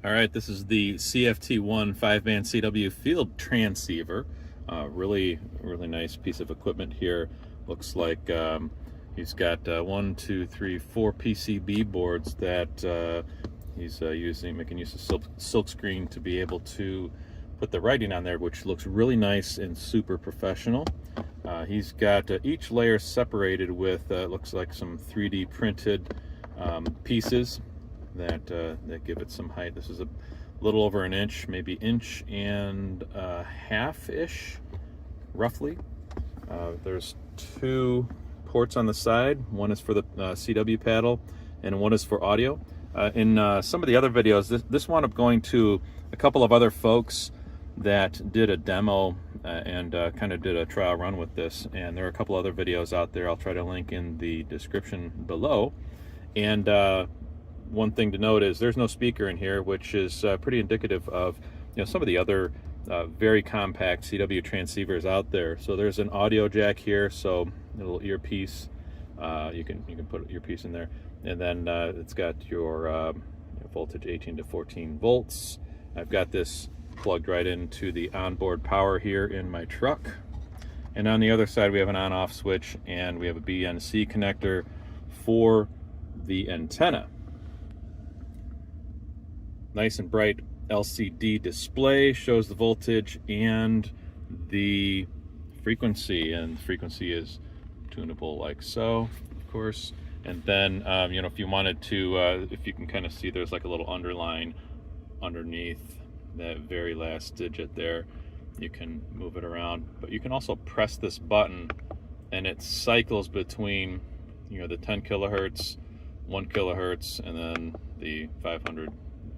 All right, this is the CFT1 5-band CW field transceiver. Really nice piece of equipment here. Looks like he's got 1, 2, 3, 4 PCB boards that he's making use of silk screen to be able to put the writing on there, which looks really nice and super professional. He's got each layer separated with looks like some 3D printed pieces that give it some height. This is a little over an inch, maybe inch and a half-ish, roughly. There's 2 ports on the side. One is for the CW paddle, and one is for audio. In some of the other videos, this wound up going to a couple of other folks that did a demo and kind of did a trial run with this, and there are a couple other videos out there. I'll try to link in the description below. And one thing to note is there's no speaker in here, which is pretty indicative of some of the other very compact CW transceivers out there. So there's an audio jack here, so a little earpiece. You can put an earpiece in there, and then it's got your voltage 18 to 14 volts. I've got this plugged right into the onboard power here in my truck, and on the other side we have an on-off switch, and we have a BNC connector for the antenna. Nice and bright LCD display, shows the voltage and the frequency, and the frequency is tunable like so, of course. And then if you wanted to, if you can kind of see, there's like a little underline underneath that very last digit there. You can move it around, but you can also press this button and it cycles between the 10 kilohertz, 1 kilohertz, and then the 500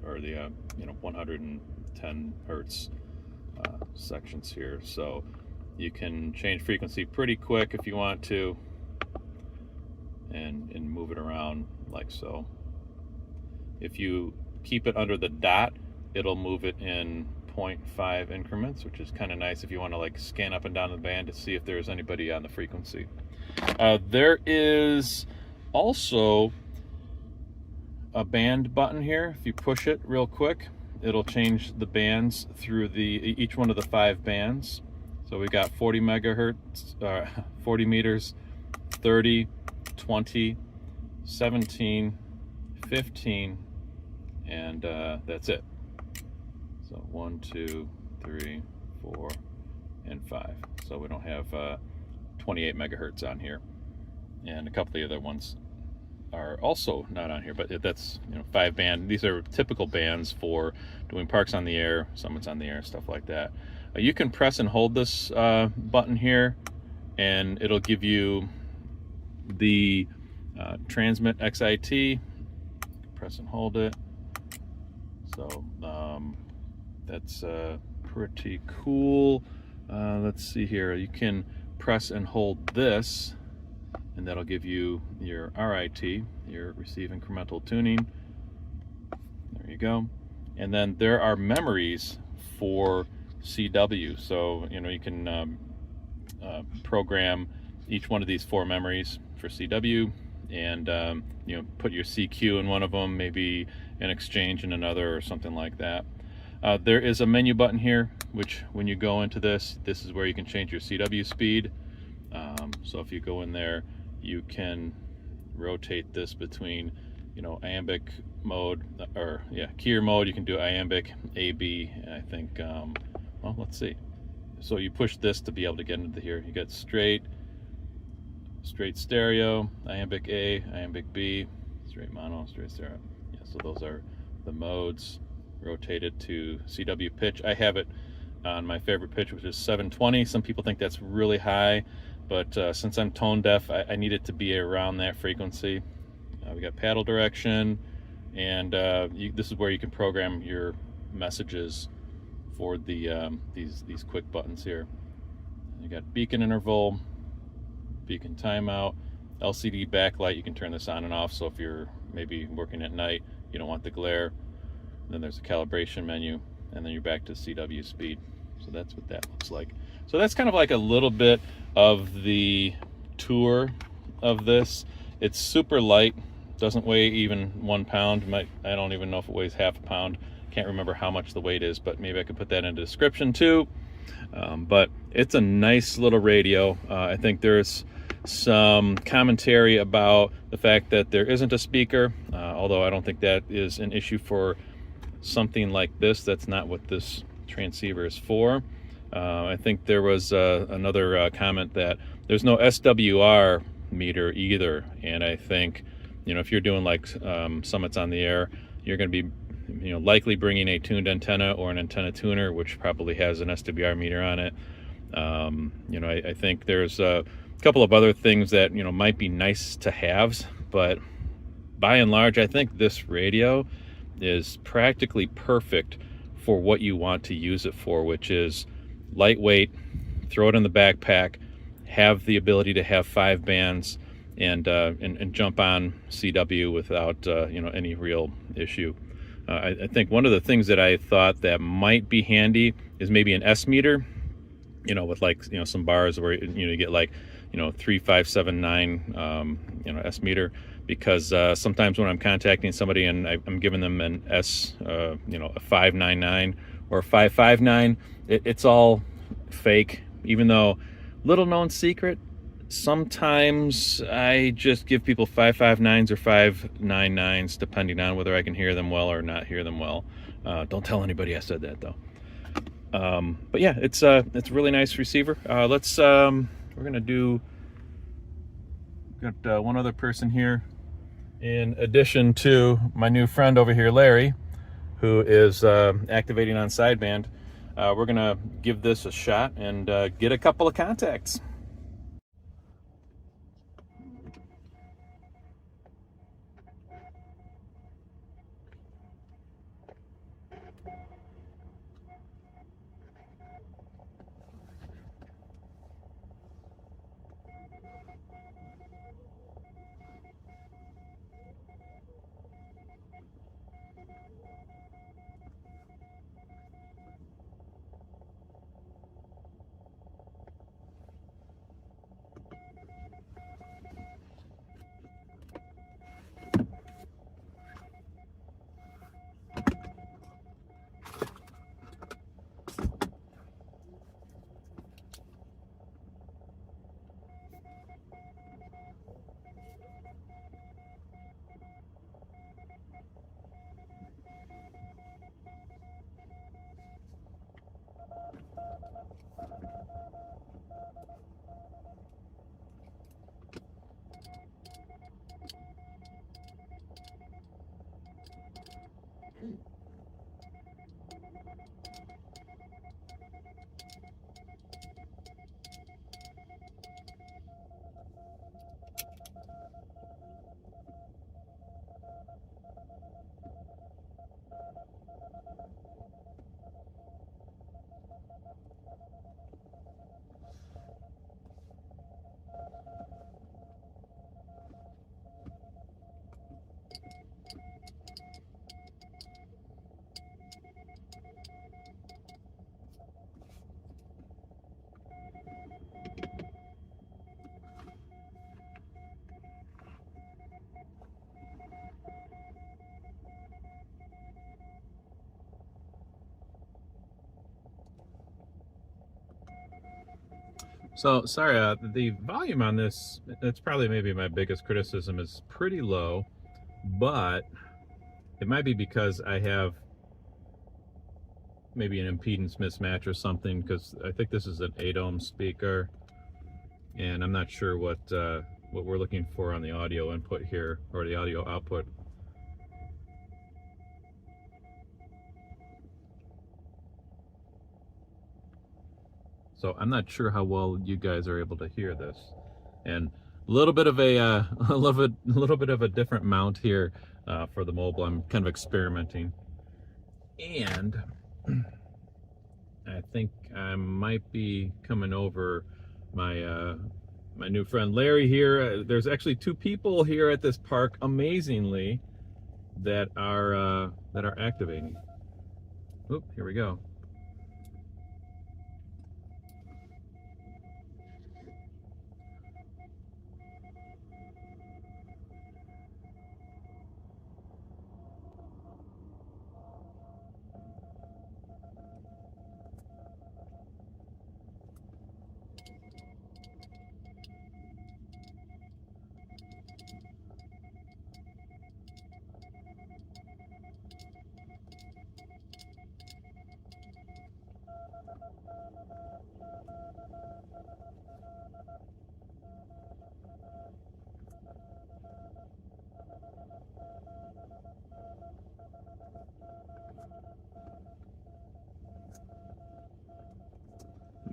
or the 110 hertz sections here. So you can change frequency pretty quick if you want to, and move it around like so. If you keep it under the dot, it'll move it in 0.5 increments, which is kind of nice if you want to like scan up and down the band to see if there's anybody on the frequency. There is also a band button here. If you push it real quick, it'll change the bands through each one of the 5 bands. So we got 40 megahertz, 40 meters, 30, 20, 17, 15, and that's it. So 1, 2, 3, 4, and 5. So we don't have 28 megahertz on here, and a couple of the other ones are also not on here, but that's 5 band. These are typical bands for doing parks on the air, summits on the air, stuff like that. You can press and hold this button here, and it'll give you the transmit XIT. Press and hold it. So that's pretty cool. Let's see here. You can press and hold this, and that'll give you your RIT, your receive incremental tuning. There you go. And then there are memories for CW. So you can program each one of these 4 memories for CW, and put your CQ in one of them, maybe an exchange in another, or something like that. There is a menu button here, which when you go into this is where you can change your CW speed. So if you go in there, you can rotate this between iambic mode, or keyer mode. You can do iambic, AB, and I think well, let's see. So you push this to be able to get into here. You got straight stereo, iambic A, iambic B, straight mono, straight stereo. Yeah, so those are the modes. Rotated to CW pitch. I have it on my favorite pitch, which is 720. Some people think that's really high, but since I'm tone deaf, I need it to be around that frequency. We got paddle direction, and this is where you can program your messages for the these quick buttons here. You got beacon interval, beacon timeout, LCD backlight. You can turn this on and off, so if you're maybe working at night, you don't want the glare. Then there's a calibration menu, and then you're back to CW speed. So that's what that looks like. So that's kind of like a little bit of the tour of this. It's super light. Doesn't weigh even 1 pound. I don't even know if it weighs half a pound. Can't remember how much the weight is, but maybe I could put that in the description too. But it's a nice little radio. I think there's some commentary about the fact that there isn't a speaker, although I don't think that is an issue for something like this. That's not what this transceiver is for. I think there was another comment that there's no SWR meter either, and I think, you know, if you're doing like summits on the air, you're going to be, you know, likely bringing a tuned antenna or an antenna tuner, which probably has an SWR meter on it. You know, I think there's a couple of other things that, you know, might be nice to haves, but by and large, I think this radio is practically perfect for what you want to use it for, which is lightweight, throw it in the backpack, have the ability to have 5 bands, and jump on CW without you know, any real issue. I think one of the things that I thought that might be handy is maybe an S meter, you know, with like, you know, some bars where, you know, you get like, you know, 3, 5, 7, 9 you know, S meter, because sometimes when I'm contacting somebody and I'm giving them an S, you know, a 599 or a 559, it's all fake. Even though, little known secret, sometimes I just give people 559s or 599s depending on whether I can hear them well or not hear them well. Don't tell anybody I said that though. But yeah, it's a really nice receiver. We're gonna do, got one other person here in addition to my new friend over here, Larry, who is activating on sideband. We're gonna give this a shot and get a couple of contacts. So sorry, the volume on this, it's probably maybe my biggest criticism, is pretty low, but it might be because I have maybe an impedance mismatch or something, because I think this is an 8-ohm speaker, and I'm not sure what we're looking for on the audio input here, or the audio output. So I'm not sure how well you guys are able to hear this. And a little bit of a little bit of a different mount here for the mobile. I'm kind of experimenting, and I think I might be coming over my my new friend Larry here. There's actually 2 people here at this park, amazingly, that are activating. Oop, here we go.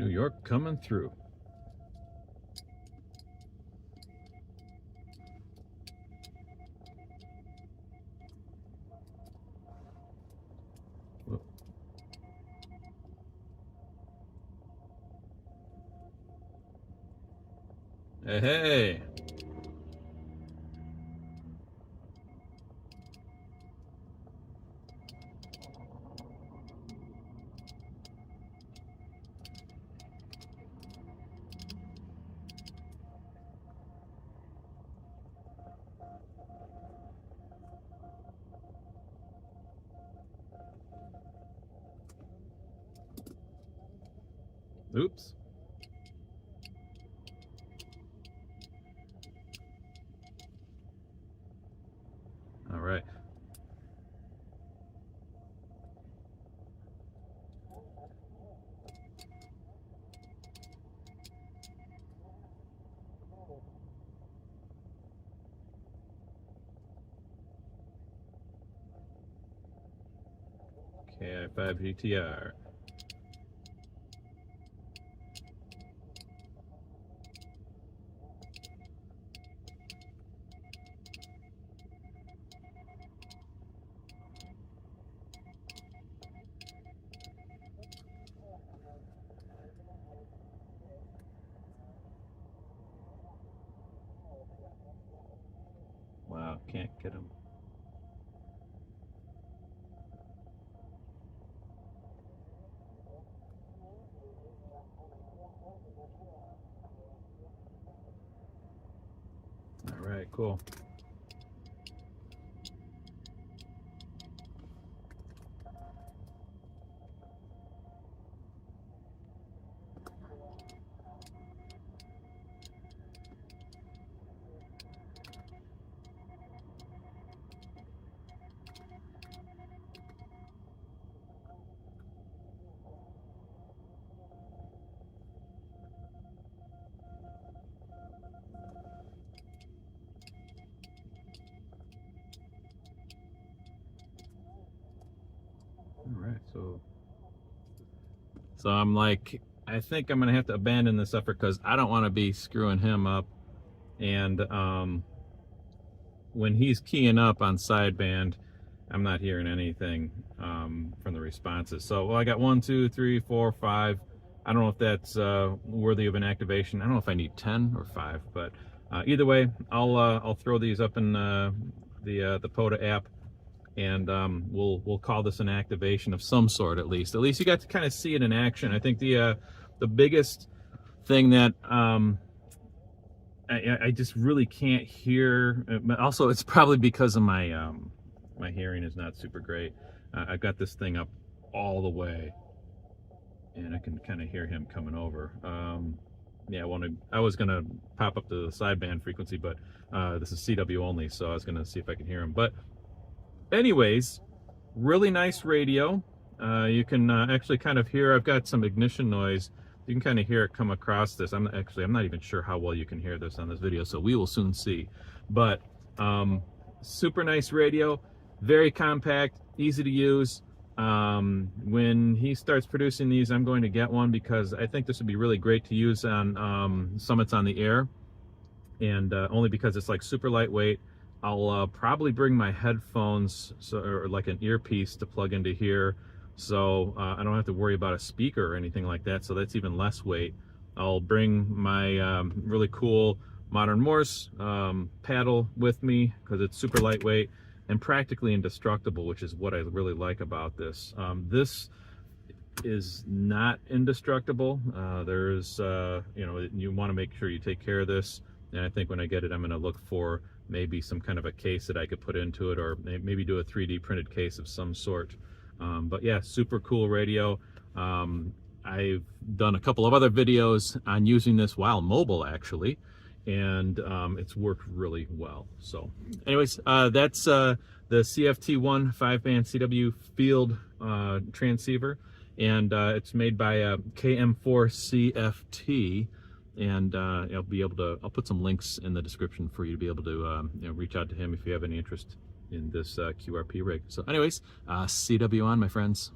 New York coming through. Hey, hey. Oops. All right. KI5 GTR. Wow, can't get him. All right, cool. All right, so I'm like, I think I'm gonna have to abandon this effort because I don't want to be screwing him up. And when he's keying up on sideband, I'm not hearing anything from the responses. So, well, I got 1, 2, 3, 4, 5. I don't know if that's worthy of an activation. I don't know if I need 10 or 5, but either way, I'll throw these up in the POTA app, and we'll call this an activation of some sort at least. At least you got to kind of see it in action. I think the biggest thing that I just really can't hear. Also, it's probably because of my my hearing is not super great. I've got this thing up all the way, and I can kind of hear him coming over. Yeah, I was gonna pop up the sideband frequency, but this is CW only, so I was gonna see if I can hear him. But anyways, really nice radio. You can actually kind of hear. I've got some ignition noise. You can kind of hear it come across this. I'm not even sure how well you can hear this on this video, so we will soon see. But super nice radio, very compact, easy to use. When he starts producing these, I'm going to get one because I think this would be really great to use on summits on the air, and only because it's like super lightweight. I'll probably bring my headphones, or like an earpiece to plug into here, so I don't have to worry about a speaker or anything like that, so that's even less weight. I'll bring my really cool modern Morse paddle with me because it's super lightweight and practically indestructible, which is what I really like about this. This is not indestructible. There's, you know, you want to make sure you take care of this, and I think when I get it, I'm going to look for maybe some kind of a case that I could put into it, or maybe do a 3D printed case of some sort. But yeah, super cool radio. I've done a couple of other videos on using this while mobile, actually, and it's worked really well. So anyways, that's the CFT1 5-band CW field transceiver, and it's made by KM4 CFT, and I'll put some links in the description for you to be able to reach out to him if you have any interest in this QRP rig. So anyways, CW on, my friends.